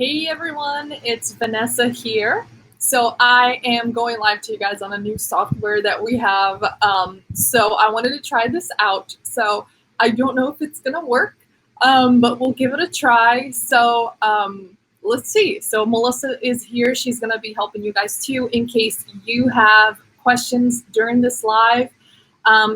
Hey everyone, it's Vanessa here. So I am going live to you guys on a new software that we have. So I wanted to try this out. So I don't know if it's gonna work, but we'll give it a try. So let's see. So Melissa is here. She's gonna be helping you guys too in case you have questions during this live.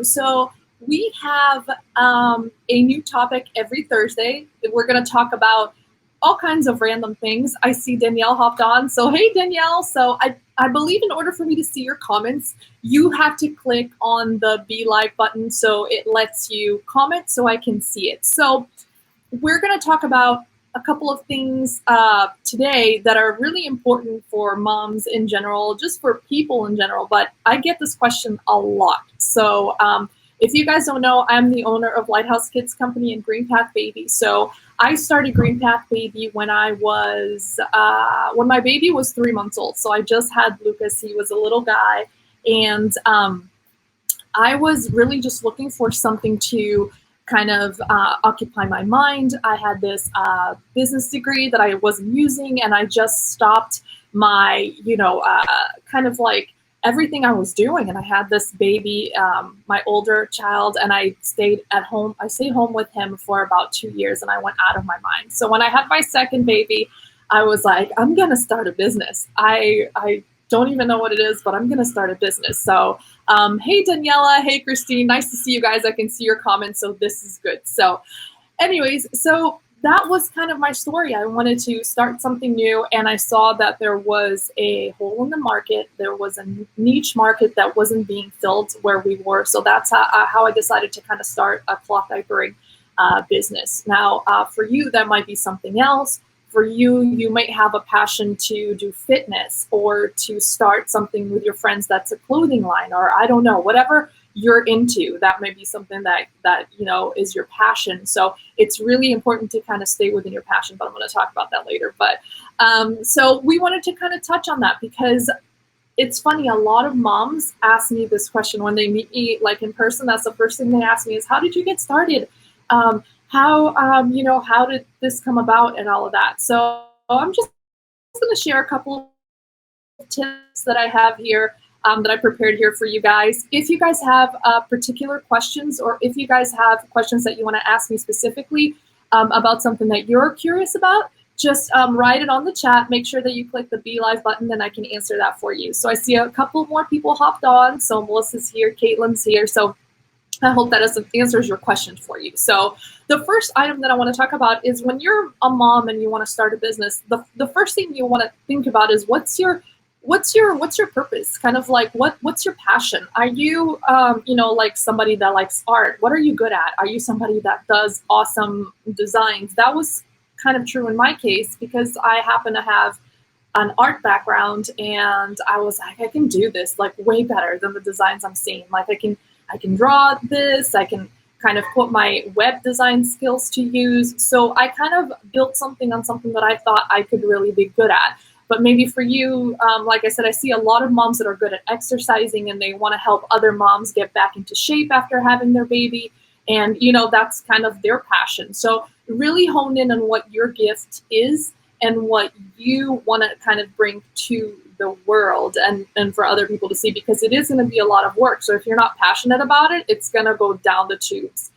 So we have a new topic every Thursday. We're gonna talk about all kinds of random things. I see Danielle hopped on. So hey Danielle, so I believe in order for me to see your comments, you have to click on the Be Live button so it lets you comment so I can see it. So we're gonna talk about a couple of things today that are really important for moms in general, just for people in general, but I get this question a lot. So if you guys don't know, I'm the owner of Lighthouse Kids Company and Green Path Baby. So I started Green Path Baby when I was, when my baby was 3 months old. So I just had Lucas, he was a little guy. And I was really just looking for something to kind of occupy my mind. I had this business degree that I wasn't using, and I just stopped my, kind of like everything I was doing. And I had this baby, my older child, and I stayed at home. I stayed home with him for about 2 years, and I went out of my mind. So when I had my second baby, I was like, I'm gonna start a business. I don't even know what it is, but I'm gonna start a business. So hey Daniela, hey Christine, nice to see you guys. I can see your comments, so this is good. So anyways, so that was kind of my story. I wanted to start something new, and I saw that there was a hole in the market. There was a niche market that wasn't being filled where we were. So that's how I decided to kind of start a cloth diapering business. Now, for you, that might be something else. For you, you might have a passion to do fitness or to start something with your friends that's a clothing line, or I don't know, whatever you're into, that may be something that is your passion. So it's really important to kind of stay within your passion, but I'm going to talk about that later. But so we wanted to kind of touch on that because it's funny, a lot of moms ask me this question when they meet me like in person. That's the first thing they ask me is, how did you get started? How did this come about and all of that? So I'm just going to share a couple of tips that I have here that I prepared here for you guys. If you guys have particular questions, or if you guys have questions that you want to ask me specifically about something that you're curious about, just write it on the chat. Make sure that you click the Be Live button, and I can answer that for you. So I see a couple more people hopped on. So Melissa's here, Caitlin's here. So I hope that answers your question for you. So the first item that I want to talk about is when you're a mom and you want to start a business, the first thing you want to think about is what's your purpose? Kind of like what's your passion? Are you like somebody that likes art? What are you good at? Are you somebody that does awesome designs? That was kind of true in my case because I happen to have an art background, and I was like, I can do this like way better than the designs I'm seeing. Like I can draw this, I can kind of put my web design skills to use. So I kind of built something on something that I thought I could really be good at. But maybe for you, like I said, I see a lot of moms that are good at exercising and they want to help other moms get back into shape after having their baby. And, that's kind of their passion. So really hone in on what your gift is and what you want to kind of bring to the world and for other people to see, because it is going to be a lot of work. So if you're not passionate about it, it's going to go down the tubes.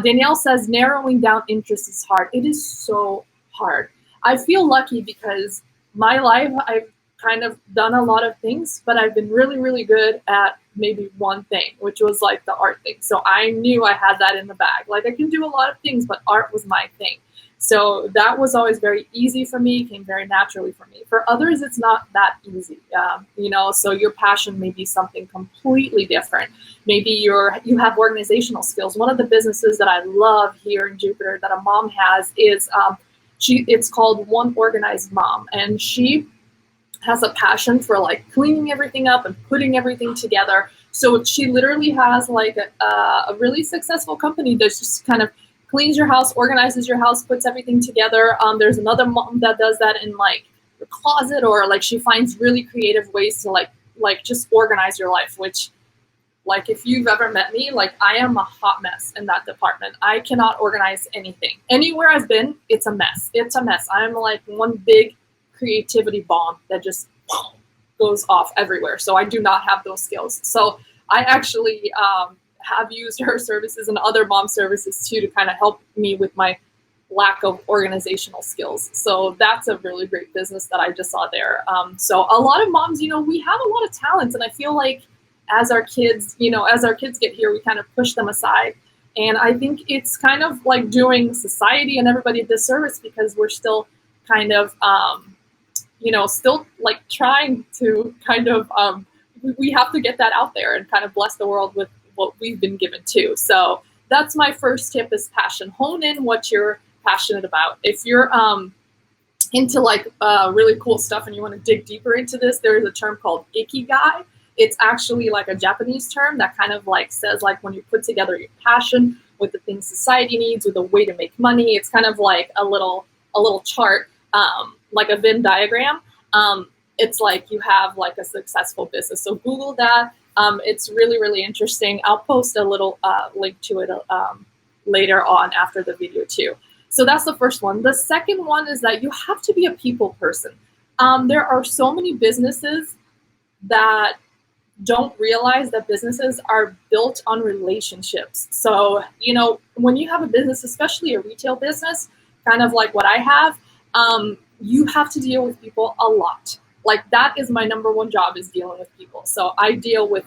Danielle says narrowing down interest is hard. It is so hard. I feel lucky because my life, I've kind of done a lot of things, but I've been really, really good at maybe one thing, which was like the art thing. So I knew I had that in the bag. Like I can do a lot of things, but art was my thing. So that was always very easy for me, came very naturally for me. For others, it's not that easy, so your passion may be something completely different. Maybe you have organizational skills. One of the businesses that I love here in Jupiter that a mom has is it's called One Organized Mom, and she has a passion for like cleaning everything up and putting everything together. So she literally has like a really successful company that's just kind of cleans your house, organizes your house, puts everything together. There's another mom that does that in like your closet, or like she finds really creative ways to like just organize your life, which Like if you've ever met me, like I am a hot mess in that department. I cannot organize anything. Anywhere I've been, it's a mess. It's a mess. I'm like one big creativity bomb that just goes off everywhere. So I do not have those skills. So I actually have used her services and other mom services too to kind of help me with my lack of organizational skills. So that's a really great business that I just saw there. So a lot of moms, we have a lot of talents, and I feel like as our kids get here, we kind of push them aside. And I think it's kind of like doing society and everybody a disservice because we're still kind of, still like trying to kind of, we have to get that out there and kind of bless the world with what we've been given too. So that's my first tip is passion. Hone in what you're passionate about. If you're into like really cool stuff and you want to dig deeper into this, there is a term called Ikigai. It's actually like a Japanese term that kind of like says like when you put together your passion with the things society needs, with a way to make money. It's kind of like a little chart, like a Venn diagram. It's like you have like a successful business. So Google that. It's really, really interesting. I'll post a little link to it later on after the video too. So that's the first one. The second one is that you have to be a people person. There are so many businesses that don't realize that businesses are built on relationships. So, when you have a business, especially a retail business, kind of like what I have, you have to deal with people a lot. Like that is my number one job, is dealing with people. So I deal with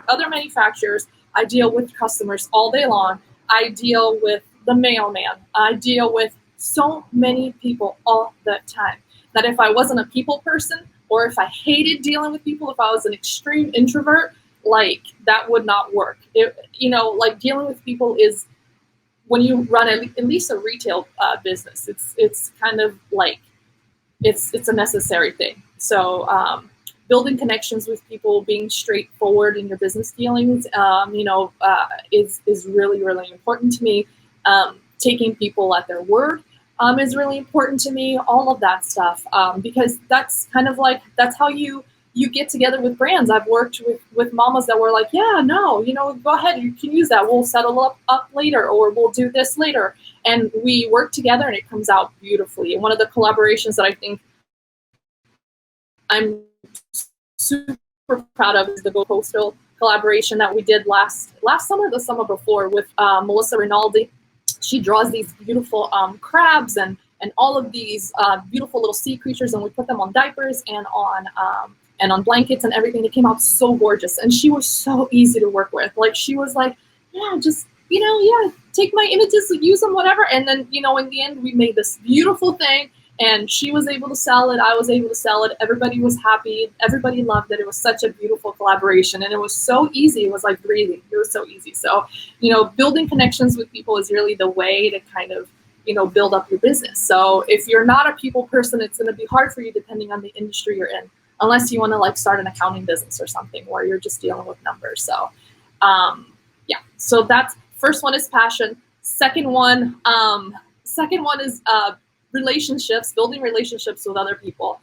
other manufacturers. I deal with customers all day long. I deal with the mailman. I deal with so many people all the time that if I wasn't a people person, or if I hated dealing with people, if I was an extreme introvert, like that would not work. Like dealing with people is, when you run at least a retail business, it's kind of like, it's a necessary thing. So building connections with people, being straightforward in your business dealings, is really, really important to me. Taking people at their word is really important to me, all of that stuff, because that's kind of like, that's how you get together with brands. I've worked with mamas that were like, yeah, no, go ahead, you can use that. We'll settle up later, or we'll do this later. And we work together and it comes out beautifully. And one of the collaborations that I think I'm super proud of is the Go Postal collaboration that we did last summer, the summer before, with Melissa Rinaldi. She draws these beautiful crabs and all of these beautiful little sea creatures, and we put them on diapers and on blankets and everything. It came out so gorgeous, and she was so easy to work with. Like she was like, yeah, just take my images, use them, whatever. And then in the end, we made this beautiful thing. And she was able to sell it. I was able to sell it. Everybody was happy. Everybody loved it. It was such a beautiful collaboration. And it was so easy. It was like breathing. It was so easy. So, building connections with people is really the way to kind of, build up your business. So if you're not a people person, it's going to be hard for you depending on the industry you're in, unless you want to like start an accounting business or something where you're just dealing with numbers. So, So that's, first one is passion. Second one is, relationships, building relationships with other people.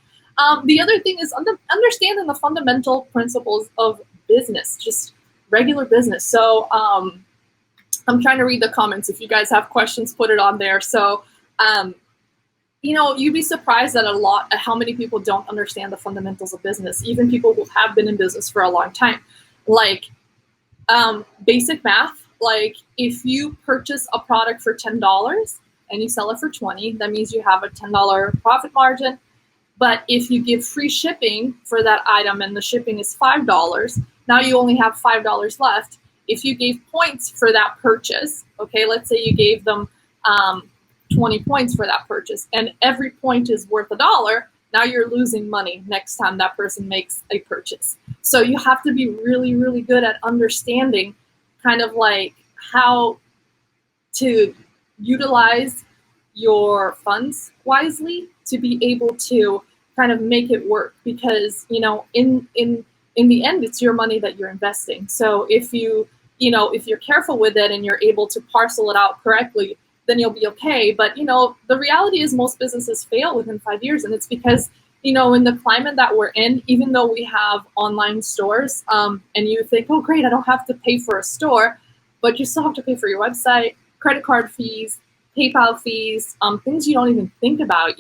The other thing is understanding the fundamental principles of business, just regular business. So I'm trying to read the comments. If you guys have questions, put it on there. So, you'd be surprised at how many people don't understand the fundamentals of business, even people who have been in business for a long time. Like basic math, like if you purchase a product for $10, and you sell it for $20, that means you have a $10 profit margin. But if you give free shipping for that item and the shipping is $5, now you only have $5 left. If you gave points for that purchase, okay, let's say you gave them 20 points for that purchase, and every point is worth $1, now you're losing money next time that person makes a purchase. So you have to be really, really good at understanding kind of like how to utilize your funds wisely to be able to kind of make it work, because in the end, it's your money that you're investing. So if you're careful with it and you're able to parcel it out correctly, then you'll be okay. But the reality is most businesses fail within 5 years, and it's because in the climate that we're in, even though we have online stores, and you think, oh, great, I don't have to pay for a store, but you still have to pay for your website, credit card fees, PayPal fees, things you don't even think about,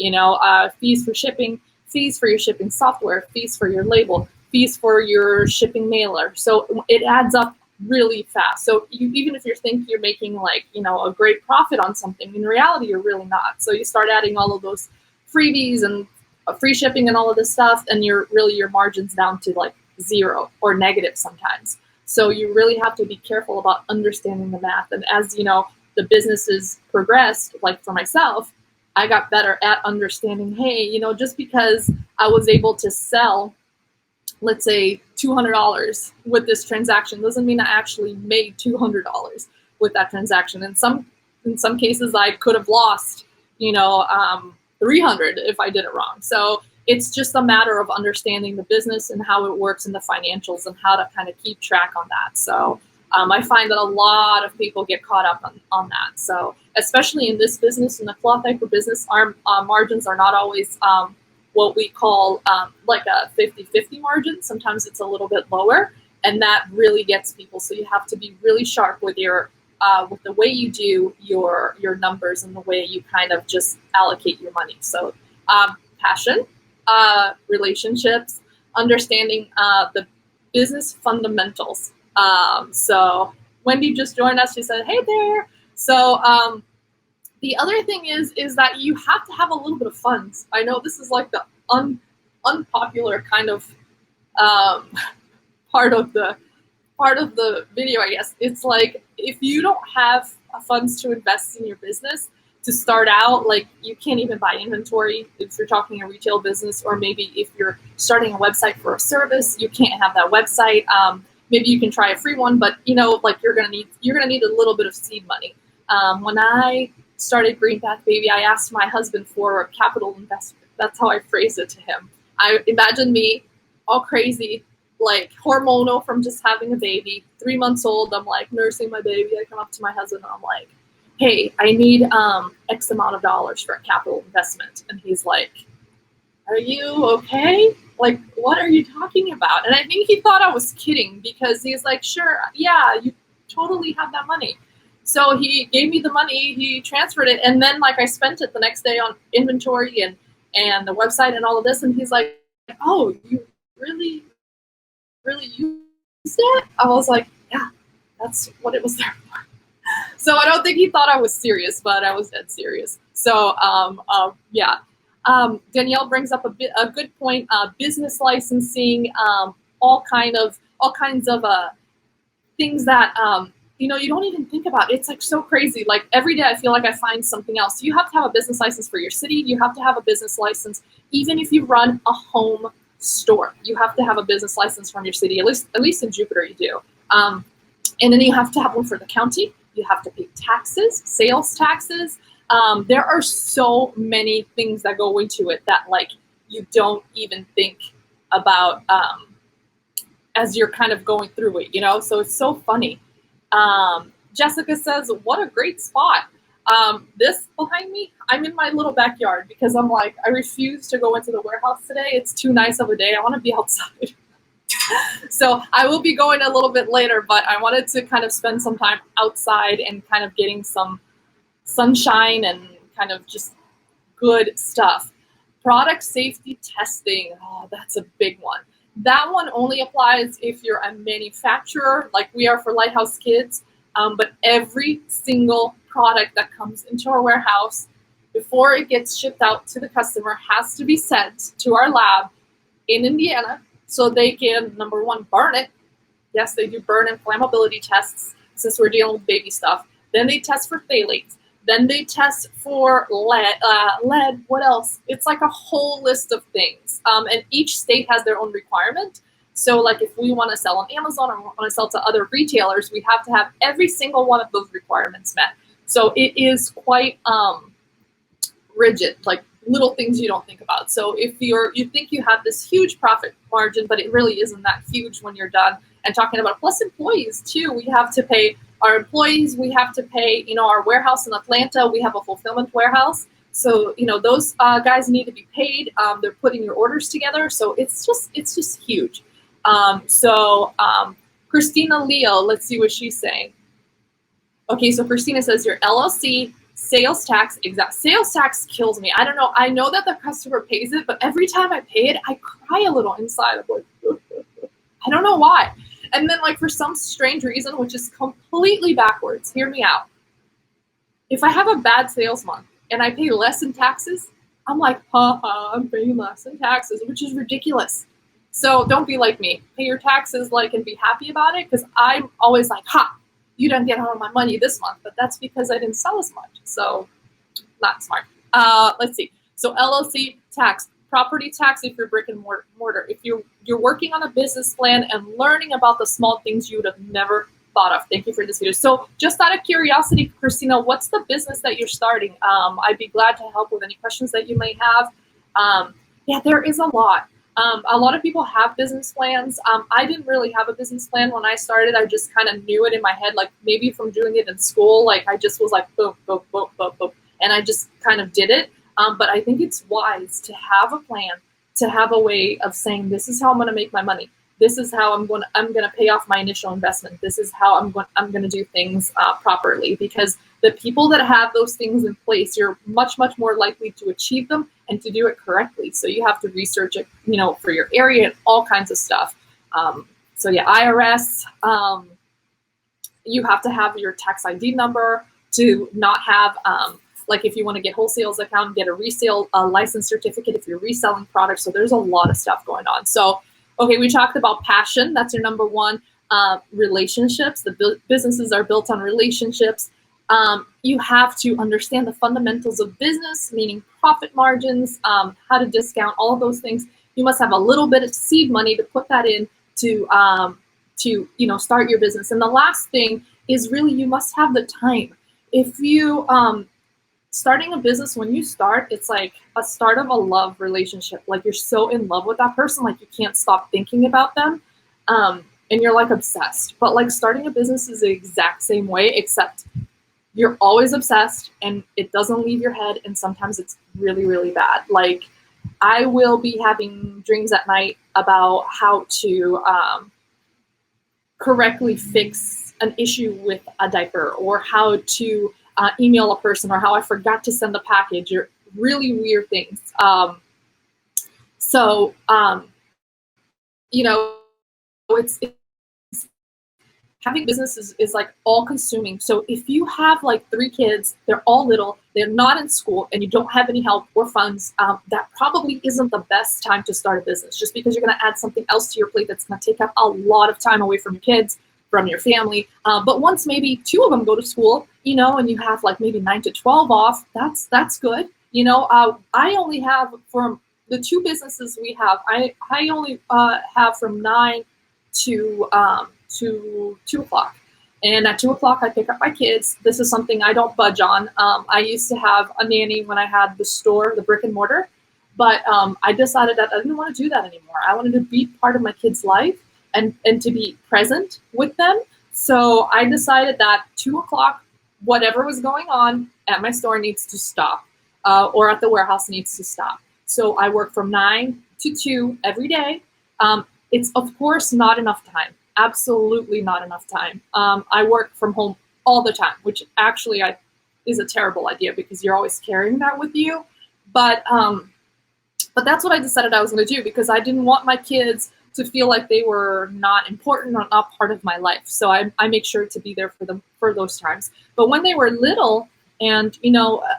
fees for shipping, fees for your shipping software, fees for your label, fees for your shipping mailer. So it adds up really fast. So even if you think you're making a great profit on something, in reality, you're really not. So you start adding all of those freebies and free shipping and all of this stuff, and your margin's down to like zero or negative sometimes. So you really have to be careful about understanding the math. And as the businesses progressed, like for myself, I got better at understanding, hey, just because I was able to sell, let's say $200 with this transaction doesn't mean I actually made $200 with that transaction. In some cases, I could have lost, 300 if I did it wrong. So it's just a matter of understanding the business and how it works in the financials and how to kind of keep track on that. So I find that a lot of people get caught up on that. So especially in this business, in the cloth diaper business, our margins are not always what we call like a 50-50 margin. Sometimes it's a little bit lower, and that really gets people. So you have to be really sharp with your with the way you do your numbers and the way you kind of just allocate your money. So passion, relationships, understanding the business fundamentals. So Wendy just joined us. She said, "Hey there." So the other thing is that you have to have a little bit of funds. I know this is like the unpopular kind of part of the video, I guess. It's like if you don't have funds to invest in your business to start out, like you can't even buy inventory if you're talking a retail business, or maybe if you're starting a website for a service, you can't have that website. Maybe you can try a free one, but like you're gonna need a little bit of seed money. When I started Green Path Baby, I asked my husband for a capital investment. That's how I phrased it to him. I imagined me all crazy, like hormonal from just having a baby, 3 months old. I'm like nursing my baby. I come up to my husband and I'm like, hey, I need X amount of dollars for a capital investment. And he's like, are you okay? Like, what are you talking about? And I think he thought I was kidding, because he's like, sure, yeah, you totally have that money. So he gave me the money, he transferred it, and then like I spent it the next day on inventory and the website and all of this. And he's like, oh, you really used it? I was like, yeah, that's what it was there for. So I don't think he thought I was serious, but I was dead serious. So yeah. Danielle brings up a good point. Business licensing, all kinds of things that you don't even think about. It's like so crazy. Like every day I feel like I find something else. You have to have a business license for your city. You have to have a business license even if you run a home store. You have to have a business license from your city. At least in Jupiter you do. And then you have to have one for the county. You have to pay taxes, sales taxes. There are so many things that go into it that like you don't even think about as you're kind of going through it, so it's so funny. Jessica says, what a great spot. This behind me, I'm in my little backyard because I'm like, I refuse to go into the warehouse today. It's too nice of a day. I want to be outside. So I will be going a little bit later, but I wanted to kind of spend some time outside and kind of getting some sunshine and kind of just good stuff. Product safety testing. Oh, that's a big one. That one only applies if you're a manufacturer, like we are for Lighthouse Kids. But every single product that comes into our warehouse before it gets shipped out to the customer has to be sent to our lab in Indiana so they can, number one, burn it. Yes, they do burn and flammability tests since we're dealing with baby stuff. Then they test for phthalates. Then they test for lead. What else? It's like a whole list of things. And each state has their own requirement. So like if we want to sell on Amazon or want to sell to other retailers, we have to have every single one of those requirements met. So it is quite rigid, like little things you don't think about. So if you think you have this huge profit margin, but it really isn't that huge when you're done. And talking about plus employees too, we have to pay our employees, we have to pay, our warehouse in Atlanta, we have a fulfillment warehouse. So, those guys need to be paid. They're putting your orders together. So it's just huge. Christina Leo, let's see what she's saying. Okay, so Christina says your LLC, sales tax, sales tax kills me. I don't know. I know that the customer pays it, but every time I pay it, I cry a little inside. I'm like, I don't know why. And then for some strange reason, which is completely backwards, hear me out. If I have a bad sales month and I pay less in taxes, I'm like, I'm paying less in taxes, which is ridiculous. So don't be like me. Pay your taxes and be happy about it, because I'm always like, you didn't get all of my money this month, but that's because I didn't sell as much. So not smart. Let's see. So LLC tax, property tax if you're brick and mortar. If you're working on a business plan and learning about the small things you would have never thought of. Thank you for this video. So just out of curiosity, Christina, what's the business that you're starting? I'd be glad to help with any questions that you may have. Yeah, there is a lot. A lot of people have business plans. I didn't really have a business plan when I started. I just kind of knew it in my head, maybe from doing it in school. I just was boom, boom, boom, boom, boom, and I just kind of did it. But I think it's wise to have a plan, to have a way of saying, this is how I'm going to make my money. This is how I'm going to pay off my initial investment. This is how I'm going to do things properly, because the people that have those things in place, you're much, much more likely to achieve them and to do it correctly. So you have to research it, for your area and all kinds of stuff. So yeah, IRS, you have to have your tax ID number to not have, if you want to get wholesale's account, get a resale license certificate if you're reselling products. So there's a lot of stuff going on. So, okay, we talked about passion. That's your number one. Relationships. The businesses are built on relationships. You have to understand the fundamentals of business, meaning profit margins, how to discount, all of those things. You must have a little bit of seed money to put that in to start your business. And the last thing is really, you must have the time. If you starting a business, when you start, it's like a start of a love relationship. You're so in love with that person, you can't stop thinking about them. And you're obsessed. But starting a business is the exact same way, except you're always obsessed and it doesn't leave your head. And sometimes it's really, really bad. I will be having dreams at night about how to correctly fix an issue with a diaper, or how to email a person, or how I forgot to send a package, or really weird things. It's having business is all consuming. So if you have 3 kids, they're all little, they're not in school, and you don't have any help or funds, that probably isn't the best time to start a business, just because you're going to add something else to your plate that's going to take up a lot of time away from your kids, from your family. But once maybe 2 of them go to school, and you have maybe 9 to 12 off, that's good. I only have, from the 2 businesses we have, I only have from 9 to 2 o'clock. And at 2 o'clock, I pick up my kids. This is something I don't budge on. I used to have a nanny when I had the store, the brick and mortar, but I decided that I didn't want to do that anymore. I wanted to be part of my kids' life and to be present with them. So I decided that 2 o'clock, whatever was going on at my store needs to stop, or at the warehouse needs to stop. So I work from 9 to 2 every day. It's of course not enough time. Absolutely not enough time. I work from home all the time, which actually is a terrible idea, because you're always carrying that with you. But that's what I decided I was going to do, because I didn't want my kids to feel like they were not important or not part of my life. So I make sure to be there for them for those times. But when they were little, and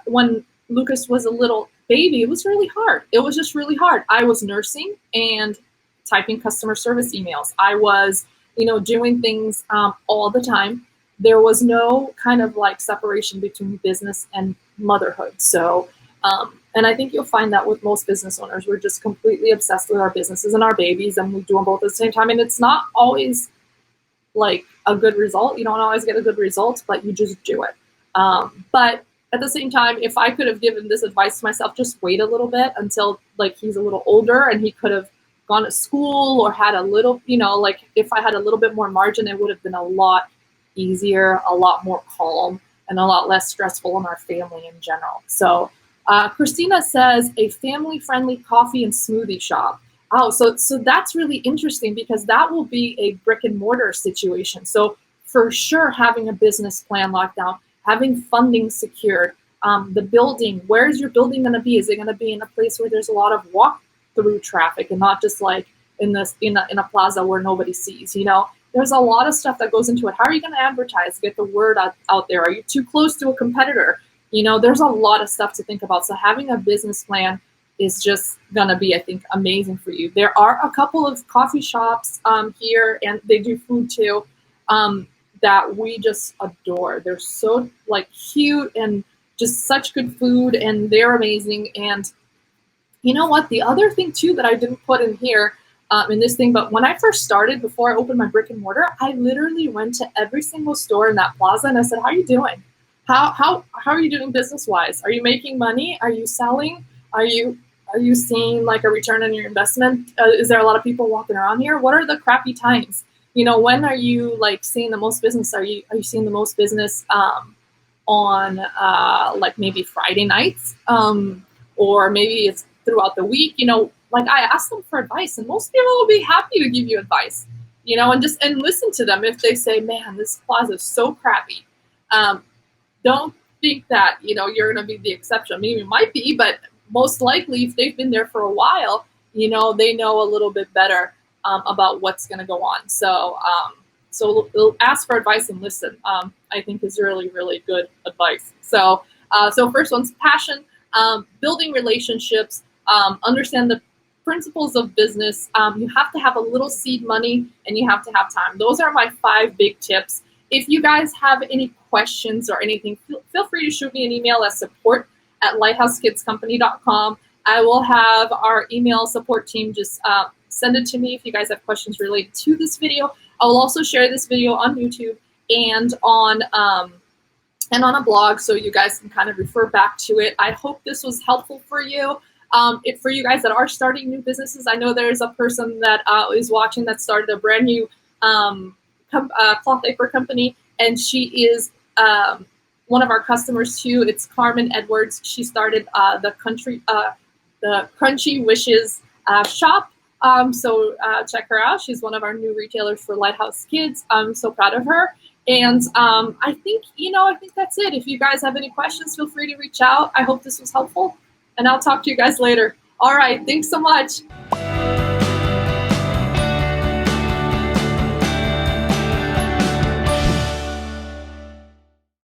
when Lucas was a little baby, it was really hard. It was just really hard. I was nursing and typing customer service emails. I was doing things all the time. There was no kind of separation between business and motherhood. So, and I think you'll find that with most business owners, we're just completely obsessed with our businesses and our babies, and we do them both at the same time. And it's not always a good result. You don't always get a good result, but you just do it. But at the same time, if I could have given this advice to myself, just wait a little bit until he's a little older and he could have gone to school, or had a little, if I had a little bit more margin, it would have been a lot easier, a lot more calm, and a lot less stressful in our family in general. So Christina says a family-friendly coffee and smoothie shop. Oh, so that's really interesting because that will be a brick and mortar situation. So for sure, having a business plan locked down, having funding secured, the building. Where's your building going to be? Is it going to be in a place where there's a lot of walk-through traffic and not just like in a plaza where nobody sees? You know, there's a lot of stuff that goes into it. How are you going to advertise? Get the word out there. Are you too close to a competitor? You know, there's a lot of stuff to think about. So having a business plan is just gonna be, I think, amazing for you. There are a couple of coffee shops here, and they do food too, that we just adore. They're so like cute and just such good food, and they're amazing. And you know what? The other thing too that I didn't put in here in this thing, but when I first started, before I opened my brick and mortar, I literally went to every single store in that plaza and I said, "How are you doing? How are you doing business wise? Are you making money? Are you selling? Are you seeing like a return on your investment? Is there a lot of people walking around here? What are the crappy times? You know, when are you like seeing the most business? Are you seeing the most business on like maybe Friday nights, or maybe it's throughout the week? You know, like I ask them for advice, and most people will be happy to give you advice. You know, and listen to them if they say, "Man, this plaza is so crappy." Don't think that, you know, you're going to be the exception. I mean, you might be, but most likely if they've been there for a while, you know, they know a little bit better about what's going to go on. So so ask for advice and listen, I think is really, really good advice. So first one's passion, building relationships, understand the principles of business. You have to have a little seed money and you have to have time. Those are my 5 big tips. If you guys have any questions or anything, feel free to shoot me an email at support@lighthousekidscompany.com. I will have our email support team just send it to me if you guys have questions related to this video. I will also share this video on YouTube and on a blog, so you guys can kind of refer back to it. I hope this was helpful for you. For you guys that are starting new businesses, I know there's a person that is watching that started a brand new cloth apron company, and she is one of our customers too. It's Carmen Edwards. She started the Crunchy Wishes shop. So check her out. She's one of our new retailers for Lighthouse Kids. I'm so proud of her. And I think that's it. If you guys have any questions, feel free to reach out. I hope this was helpful, and I'll talk to you guys later. All right. Thanks so much.